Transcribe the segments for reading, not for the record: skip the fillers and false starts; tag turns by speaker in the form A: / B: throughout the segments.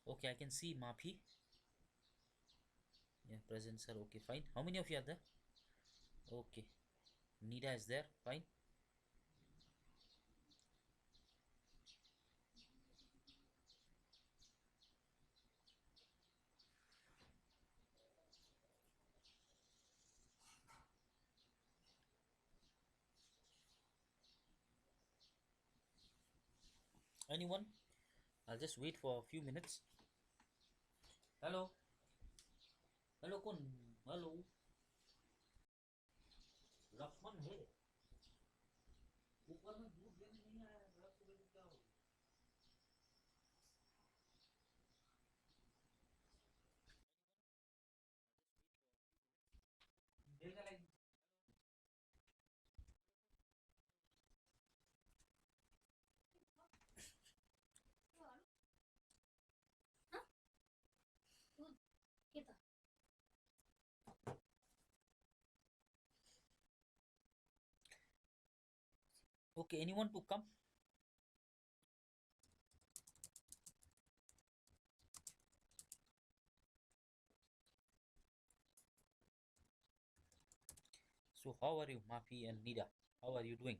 A: Okay, I can see Mapi. Yeah, present sir. Okay, fine. How many of you are there? Okay. Nida is there. Fine. Anyone? I'll just wait for a few minutes. Hello. Hello कौन hello Lakshman है ऊपर में दूध लेने नहीं आया रात सुबह को क्या हो देगा line okay anyone to come so how are you Mafi and Nida how are you doing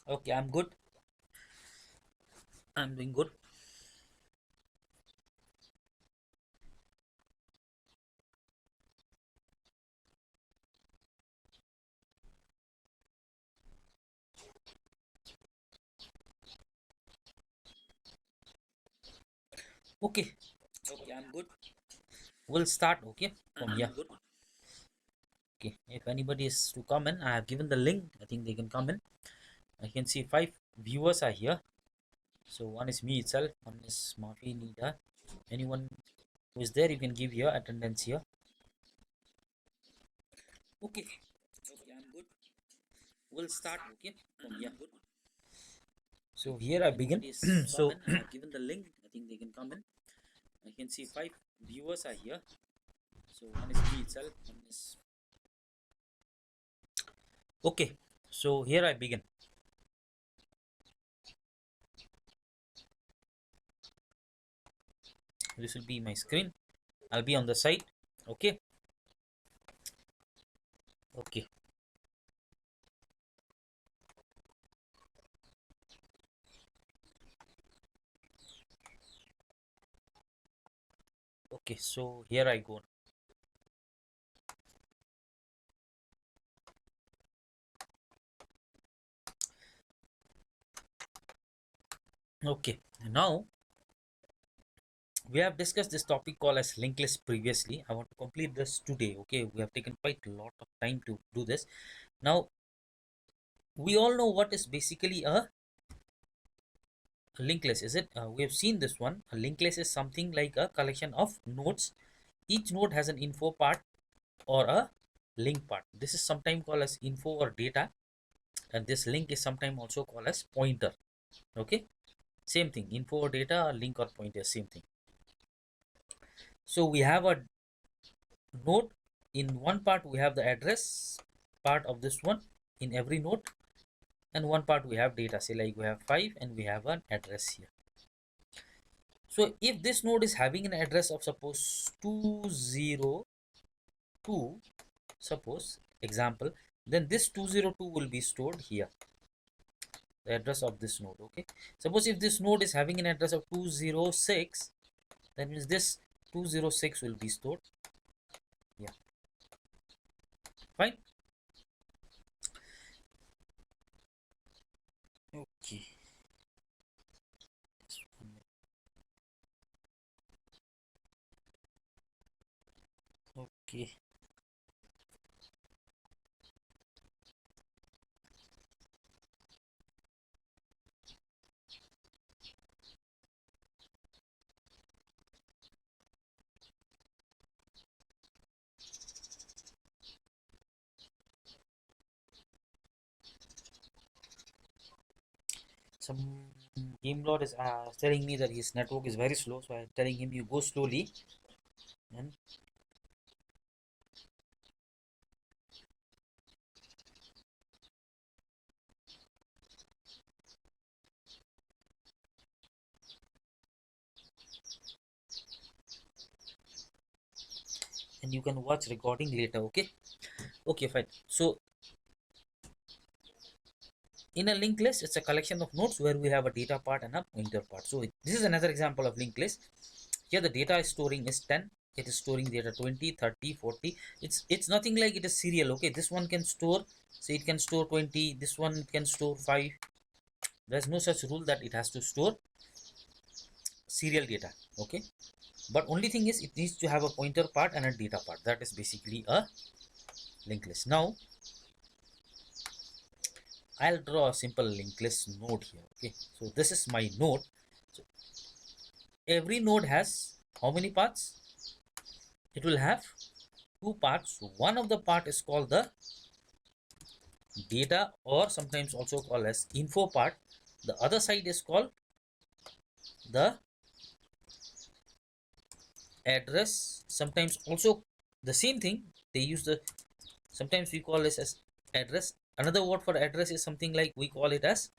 A: okay I'm doing good okay okay I'm good we'll start okay from here okay if anybody is to come in I have given the link I think they can come in I can see 5 viewers are here so one is me itself one is Mafi Nida anyone who is there you can give your attendance here okay okay I'm good we'll start okay from here so here I begin so I have given the link I think they can come in I can see 5 viewers are here so one is me itself one is okay so here I begin this will be my screen I'll be on the side okay okay okay so here I go okay now we have discussed this topic called as linked list previously I want to complete this today okay we have taken quite a lot of time to do this now we all know what is basically a linked list is it we have seen this one a linked list is something like a collection of nodes each node has an info part or a link part this is sometimes called as info or data and this link is sometimes also called as pointer okay same thing info or data or link or pointer same thing so we have a node in one part we have the address part of this one in every node and one part we have data say like we have 5 and we have an address here so if this node is having an address of suppose 202 suppose example then this 202 will be stored here the address of this node okay suppose if this node is having an address of 206 that means this 206 will be stored yeah fine okay okay Some game lord is telling me that his network is very slow, so I'm telling him you go slowly, and you can watch recording later. Okay. Okay, fine. So in a linked list, it's a collection of nodes where we have a data part and a pointer part. So this is another example of linked list. Here the data is storing is 10. It is storing data 20, 30, 40. It's nothing like it is serial. Okay, this one can store, say it can store 20. This one can store 5. There's no such rule that it has to store serial data. Okay, but only thing is it needs to have a pointer part and a data part. That is basically a linked list. Now I'll draw a simple linked list node here. Okay, so this is my node. So every node has how many parts? It will have two parts. One of the part is called the data, or sometimes also called as info part. The other side is called the address. Sometimes also the same thing. They use the, sometimes we call this as address. Another word for address is something like we call it as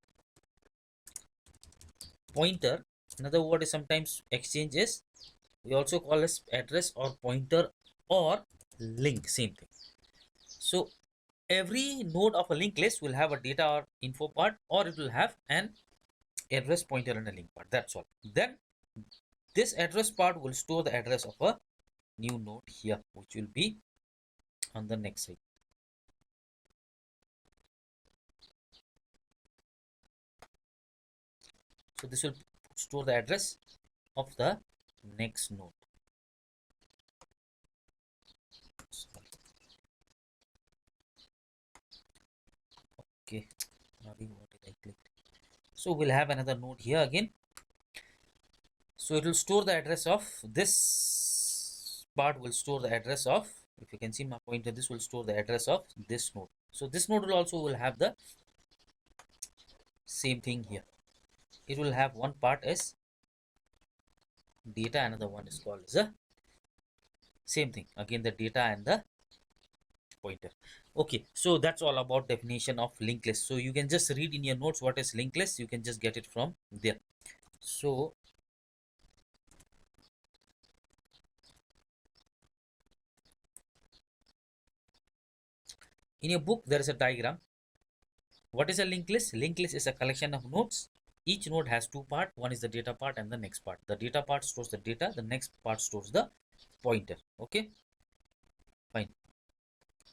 A: pointer. Another word is sometimes exchange is, we also call this address or pointer or link, same thing. So every node of a linked list will have a data or info part, or it will have an address, pointer and a link part. That's all. Then this address part will store the address of a new node here, which will be on the next side. So this will store the address of the next node. Okay, what did I click? So we'll have another node here again. So it will store the address of this part, will store the address of, if you can see my pointer, this will store the address of this node. So this node will also will have the same thing here. It will have one part as data, another one is called as a same thing, again the data and the pointer. Okay, so that's all about definition of linked list. So you can just read in your notes what is linked list. You can just get it from there. So in your book there is a diagram. What is a linked list? Linked list is a collection of nodes. Each node has two parts. One is the data part and the next part. The data part stores the data. The next part stores the pointer. Okay, fine.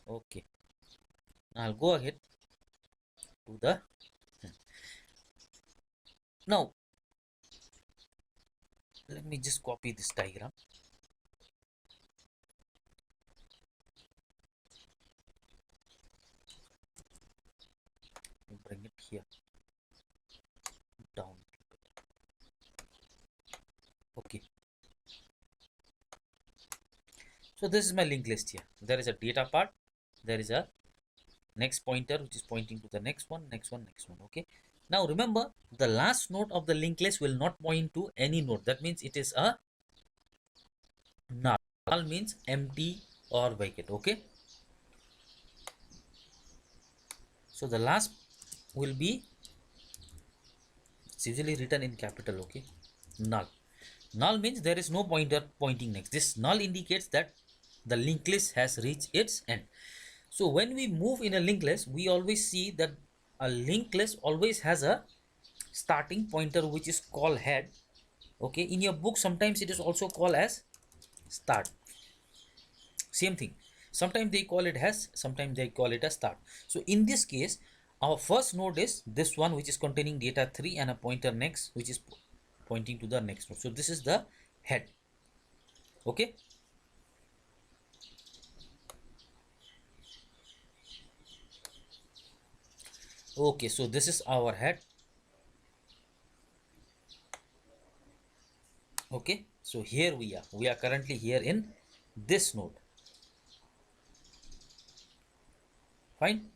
A: Okay, now I'll go ahead to the, now let me just copy this diagram. Bring it here down. Okay, so this is my linked list here. There is a data part, there is a next pointer which is pointing to the next one, next one, next one. Okay, now remember the last node of the linked list will not point to any node. That means it is a null. Null means empty or vacant. Okay, so the last will be, it's usually written in capital. Okay, null. Null means there is no pointer pointing next. This null indicates that the linked list has reached its end. So when we move in a linked list, we always see that a linked list always has a starting pointer which is called head. Okay, in your book sometimes it is also called as start. Same thing. Sometimes they call it as, sometimes they call it a start. So in this case, our first node is this one which is containing data 3 and a pointer next which is pointing to the next node. So this is the head. Okay, okay, so this is our head. Okay, so here we are currently here in this node. Fine.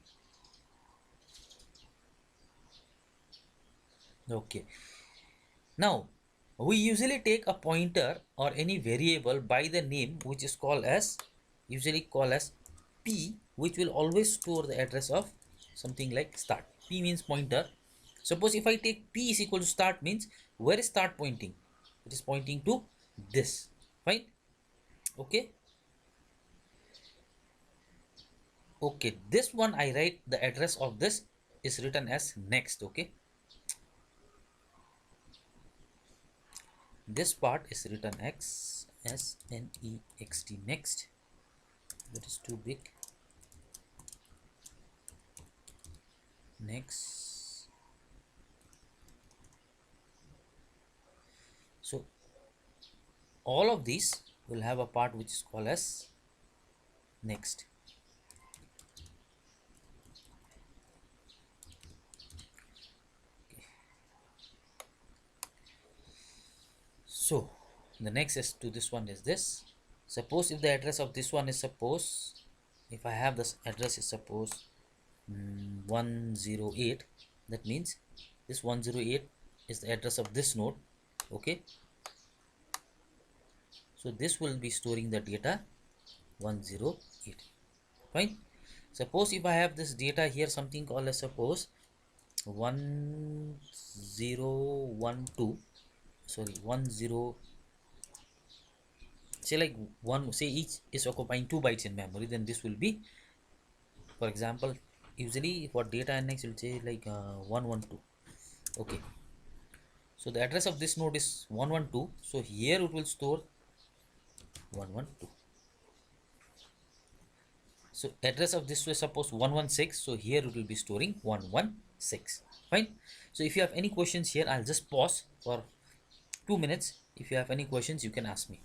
A: Okay. Now, we usually take a pointer or any variable by the name which is called as, usually called as p, which will always store the address of something like start. P means pointer. Suppose if I take p is equal to start, means where is start pointing? It is pointing to this. Fine. Okay. Okay. This one I write the address of this is written as next. Okay. This part is written x s n e x t next. That is too big. Next. So all of these will have a part which is called as next. So the next is to this one is this. Suppose if the address of this one is, suppose if I have this address is suppose 108, that means this 108 is the address of this node. Okay, so this will be storing the data 108. Fine. Suppose if I have this data here, something called as suppose 1012, sorry 10, say like one, say each is occupying 2 bytes in memory, then this will be, for example, usually for data index will say like 112. Okay, so the address of this node is 112, so here it will store 112. So address of this was suppose 116, so here it will be storing 116. Fine. So if you have any questions here, I'll just pause for 2 minutes. If you have any questions, you can ask me.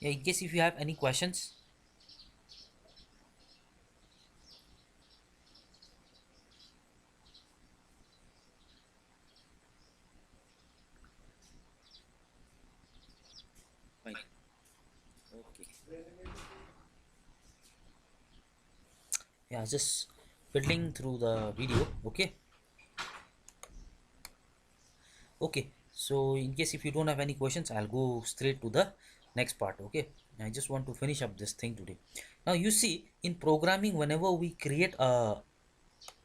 A: Yeah, in case if you have any questions. Fine. Okay. Yeah, just fiddling through the video. Okay. Okay, so in case if you don't have any questions, I'll go straight to the next part. Okay, I just want to finish up this thing today. Now you see, in programming, whenever we create a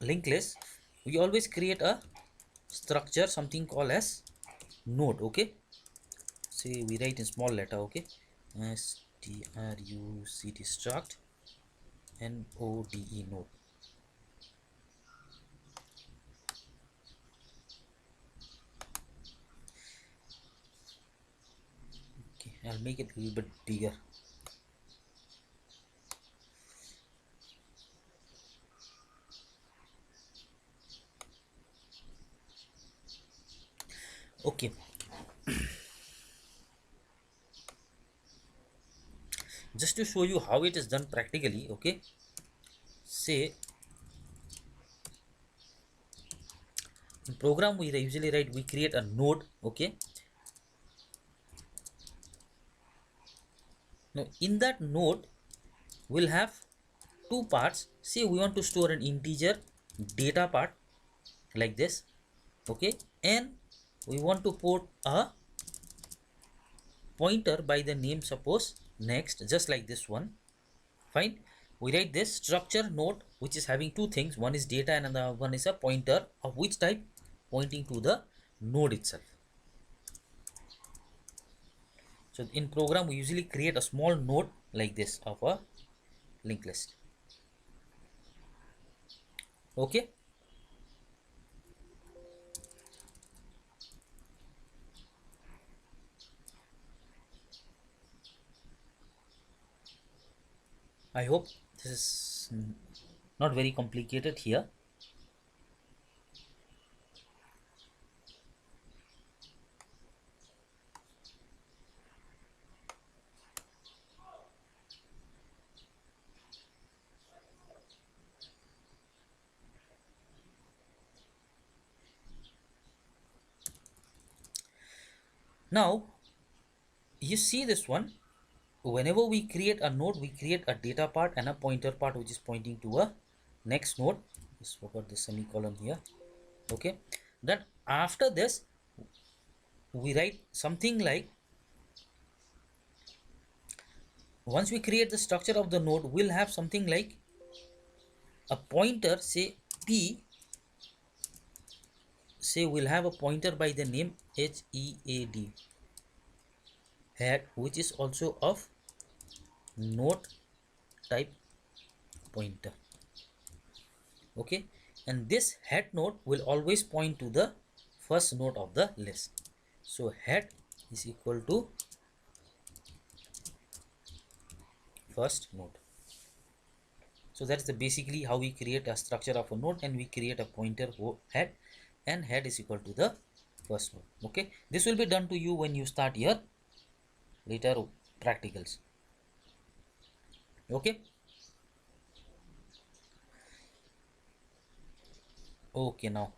A: linked list, we always create a structure, something called as node. Okay, say we write in small letter. Okay, struct struct node. Node. Okay, I'll make it a little bit bigger. Okay, just to show you how it is done practically. Okay, say in program we usually write, we create a node. Okay, now in that node we'll have two parts. Say we want to store an integer data part like this. Okay, and we want to put a pointer by the name, suppose next, just like this one. Fine, we write this structure node which is having two things, one is data and another one is a pointer of which type, pointing to the node itself. So in program we usually create a small node like this of a linked list. Okay, I hope this is not very complicated here. Now you see this one, whenever we create a node we create a data part and a pointer part which is pointing to a next node. Just forgot the semicolon here. Okay, then after this we write something like, once we create the structure of the node we'll have something like a pointer, say p, say we'll have a pointer by the name head, head, which is also of node type pointer. Okay, and this head node will always point to the first node of the list. So head is equal to first node. So that's the basically how we create a structure of a node, and we create a pointer head, and head is equal to the first node. Okay, this will be done to you when you start your later practicals. Okay, okay, now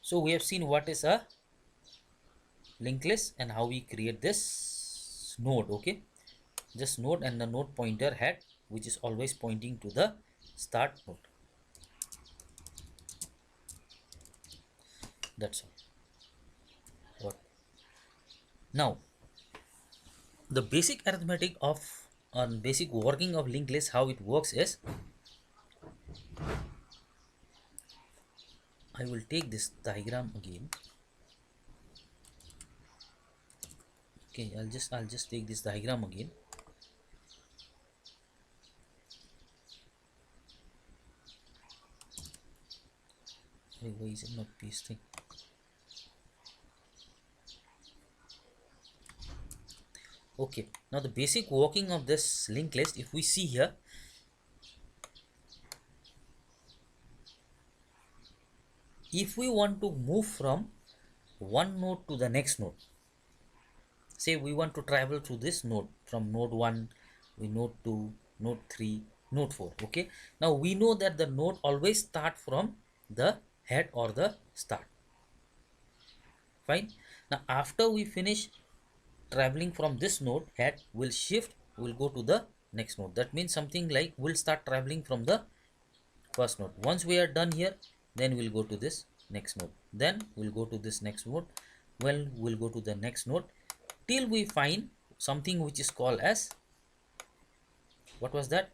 A: so we have seen what is a linked list and how we create this node. Okay, just node and the node pointer head which is always pointing to the start node. That's all. What now, the basic arithmetic of basic working of linked list, how it works is, I will take this diagram again. Okay, I'll just take this diagram again. Why is it not pasting? Okay, now the basic working of this linked list, if we see here, if we want to move from one node to the next node, say we want to travel through this node from node 1, we node 2, node 3, node 4. Okay, now we know that the node always start from the head or the start. Fine, now after we finish traveling from this node head, will shift, will go to the next node. That means something like we'll start traveling from the first node. Once we are done here, then we'll go to this next node, then we'll go to this next node, well we'll go to the next node till we find something which is called as, what was that,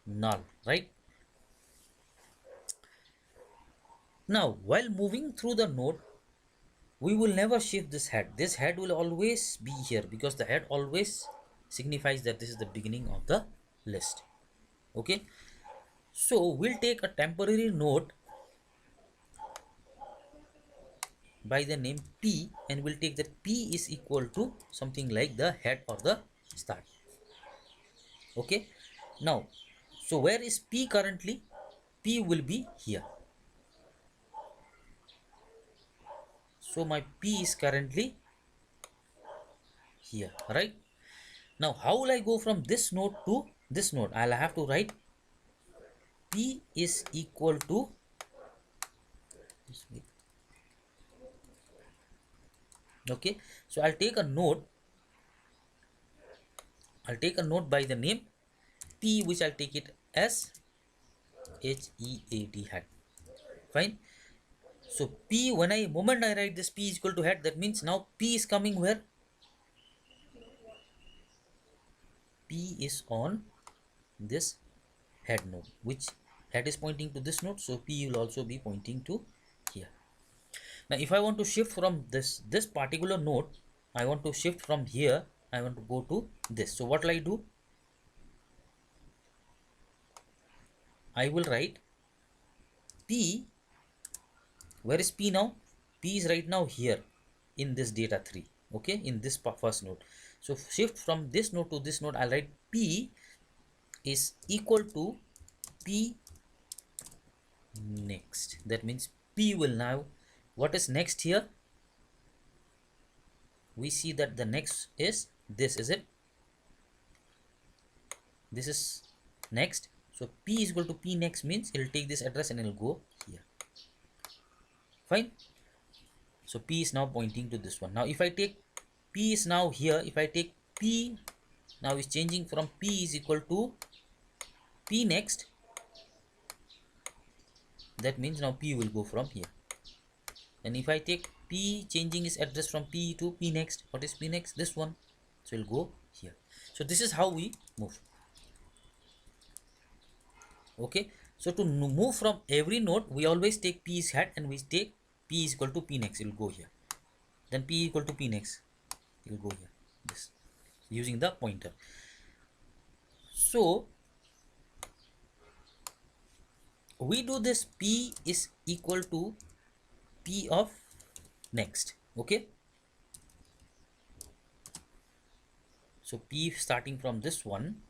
A: null, right? Now while moving through the node we will never shift this head. This head will always be here because the head always signifies that this is the beginning of the list. Okay, so we'll take a temporary node by the name p, and we'll take that p is equal to something like the head or the start. Okay, now So where is P currently? P will be here. So my P is currently here, right? Now how will I go from this node to this node? I'll have to write P is equal to, okay, so I'll take a node by the name P, which I'll take it as HEAD hat. Fine. So P, when I moment I write this P is equal to head, that means now P is coming where? P is on this head node, which head is pointing to this node, so P will also be pointing to here. Now if I want to shift from this particular node, I want to shift from here, I want to go to this. So what will I do? I will write P. Where is P now? P is right now here in this data 3, okay, in this first node. So shift from this node to this node, I'll write P is equal to P next. That means P will now, what is next here? We see that the next is this, is it? This is next. So P is equal to P next means it will take this address and it will go here. Fine. So P is now pointing to this one. Now if I take P is now here, if I take P now is changing from P is equal to P next, that means now P will go from here. And if I take P changing its address from P to P next, what is P next? This one. So it will go here. So this is how we move. Okay. So to move from every node, we always take P's hat and we take P is equal to P next. It will go here. Then P equal to P next. It will go here. This using the pointer. So we do this P is equal to P of next. Okay. So P starting from this one,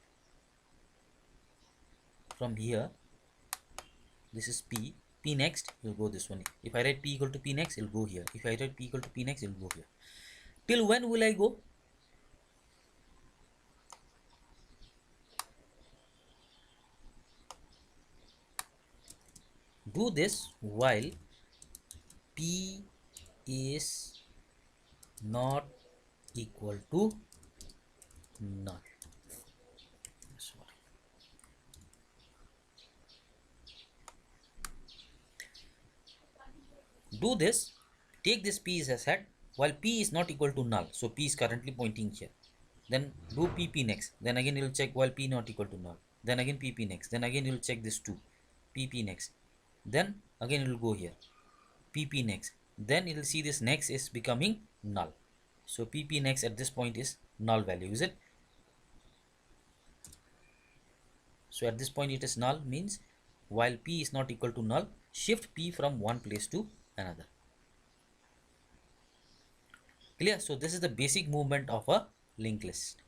A: from here, this is P. P next will go this one. If I write P equal to P next, it will go here. If I write P equal to P next, it will go here. Till when will I go? Do this while P is not equal to null. Do this, take this P as head while P is not equal to null. So P is currently pointing here. Then do PP next. Then again you will check while P not equal to null. Then again PP next. Then again you will check this 2. PP next. Then again it will go here. PP next. Then it will see this next is becoming null. So PP next at this point is null value, is it? So at this point it is null, means while P is not equal to null, shift P from one place to another. Clear? So this is the basic movement of a linked list.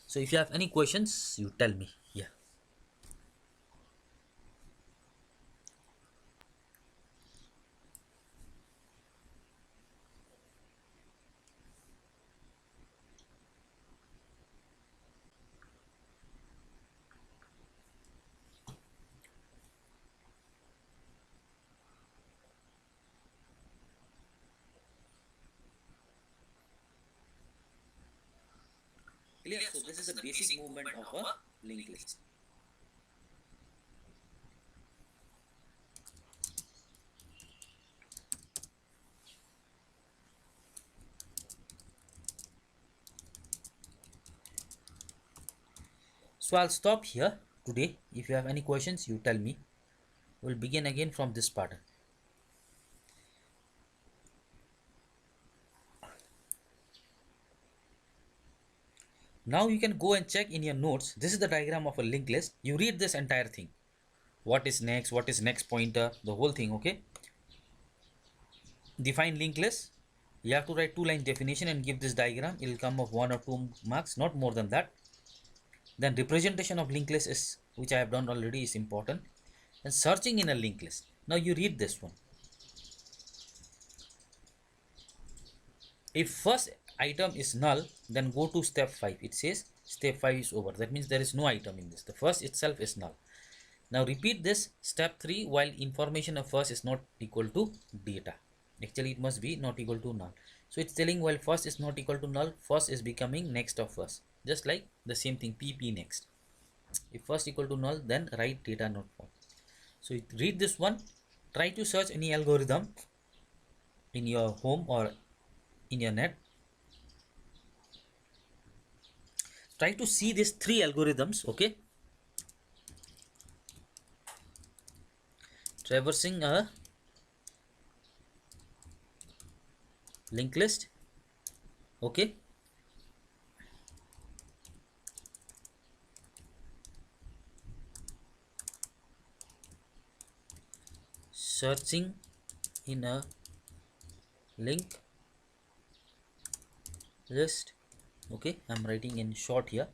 A: So if you have any questions, you tell me. Yeah. Clear? So this is the basic movement of a linked list. So I'll stop here today. If you have any questions, you tell me. We'll begin again from this pattern. Now you can go and check in your notes. This is the diagram of a linked list. You read this entire thing. What is next pointer, the whole thing, okay? Define linked list. You have to write 2-line definition and give this diagram. It will come of 1 or 2 marks, not more than that. Then representation of linked list is which I have done already, is important. And searching in a linked list. Now you read this one. If first item is null, then go to step 5. It says step 5 is over. That means there is no item in this. The first itself is null. Now repeat this step 3 while information of first is not equal to data. Actually, it must be not equal to null. So it's telling while first is not equal to null, first is becoming next of first. Just like the same thing, pp next. If first equal to null, then write data not found. So read this one. Try to search any algorithm in your home or in your net. Try to see these 3 algorithms. Okay, traversing a linked list. Okay, searching in a linked list. Okay, I'm writing in short here.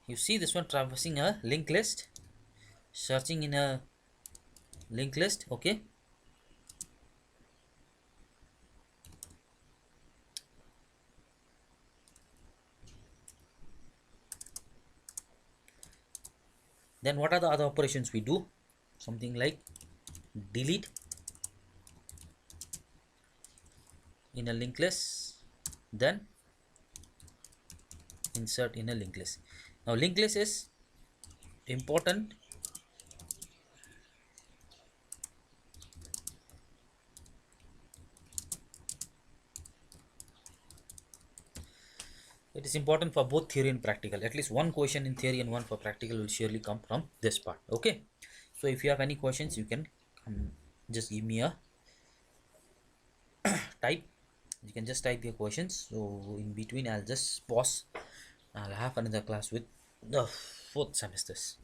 A: You see this one, traversing a linked list, searching in a linked list. Okay, then what are the other operations we do? Something like delete in a linked list, then insert in a linked list. Now linked list is important. It is important for both theory and practical. At least one question in theory and one for practical will surely come from this part. Okay, so if you have any questions, you can just give me a type. You can just type your questions. So in between, I'll just pause. I'll have another class with the 4th semesters.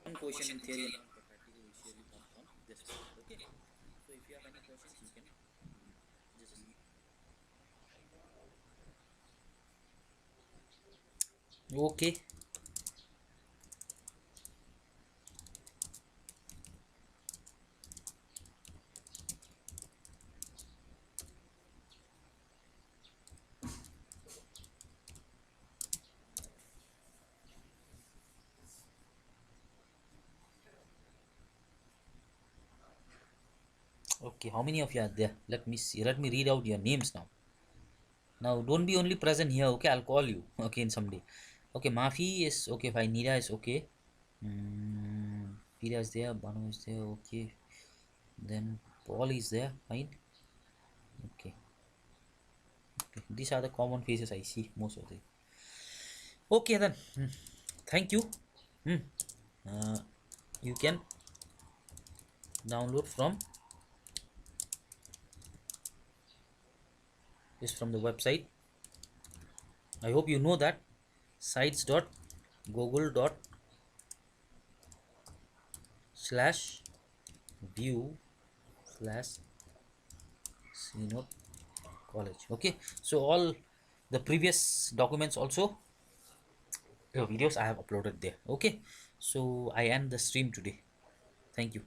A: One question in theory and one for practical will surely come from this part. Okay, so if you have any questions, you can just okay. Okay, how many of you are there? Let me see. Let me read out your names now. Now, don't be only present here. Okay, I'll call you. Okay, in some day. Okay, Mafi is okay. Fine. Nira is okay. Pira is there. Banu is there. Okay. Then Paul is there. Fine. Okay. Okay. These are the common faces I see most of the. Okay then. Thank you. Uh, you can download from this from the website. I hope you know that sites.google.com/view/cnote college. Okay, so all the previous documents also, the videos I have uploaded there. Okay, so I end the stream today. Thank you.